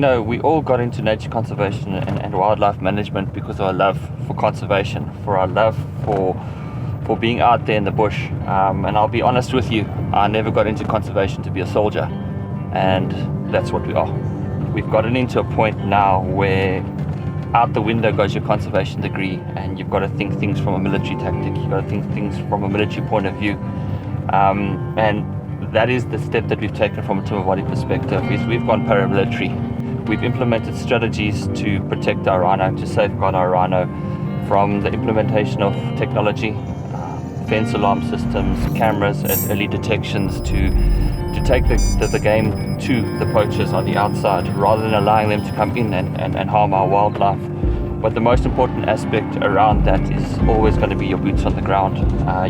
we all got into nature conservation and wildlife management because of our love for conservation, for our love for being out there in the bush. And I'll be honest with you, I never got into conservation to be a soldier, and that's what we are. We've gotten into a point now where out the window goes your conservation degree, and you've got to think things from a military tactic, you've got to think things from a military point of view. And that is the step that we've taken from a Timbavati perspective, is we've gone paramilitary. We've implemented strategies to protect our rhino, to safeguard our rhino, from the implementation of technology, fence alarm systems, cameras as early detections, to take the game to the poachers on the outside rather than allowing them to come in and harm our wildlife. But the most important aspect around that is always going to be your boots on the ground.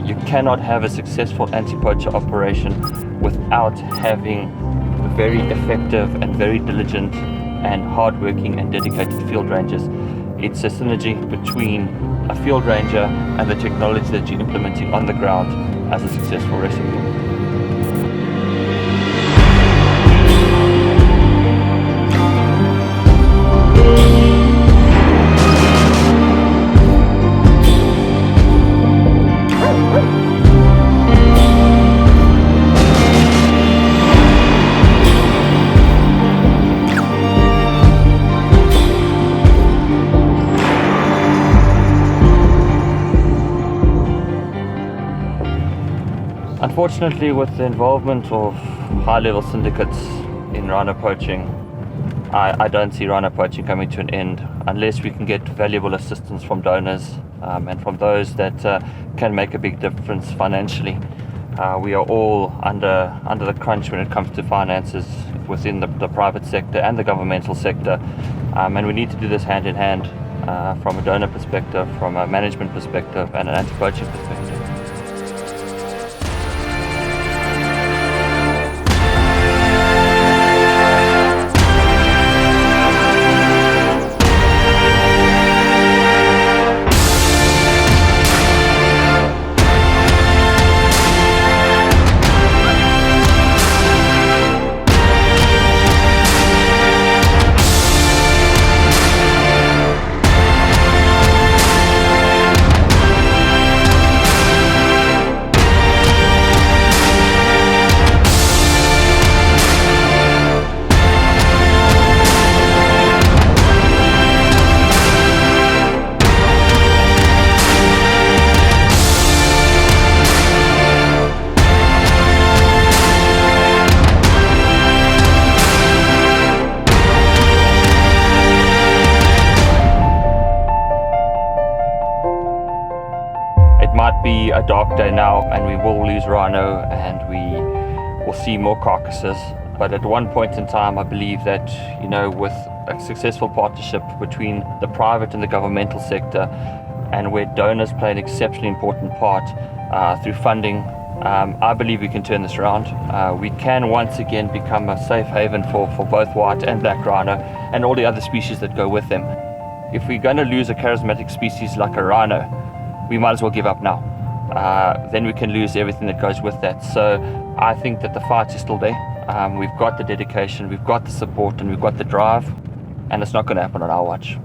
You cannot have a successful anti-poacher operation without having very effective and very diligent and hardworking and dedicated field rangers. It's a synergy between a field ranger and the technology that you're implementing on the ground as a successful recipe. Unfortunately, with the involvement of high-level syndicates in rhino poaching, I don't see rhino poaching coming to an end unless we can get valuable assistance from donors and from those that can make a big difference financially. We are all under the crunch when it comes to finances within the private sector and the governmental sector, and we need to do this hand in hand from a donor perspective, from a management perspective, and an anti-poaching perspective. It might be a dark day now and we will lose rhino and we will see more carcasses, but at one point in time I believe that with a successful partnership between the private and the governmental sector, and where donors play an exceptionally important part through funding, I believe we can turn this around. We can once again become a safe haven for both white and black rhino and all the other species that go with them. If we're going to lose a charismatic species like a rhino, we might as well give up now. Then we can lose everything that goes with that. So I think that the fight is still there. We've got the dedication, we've got the support, and we've got the drive, and it's not going to happen on our watch.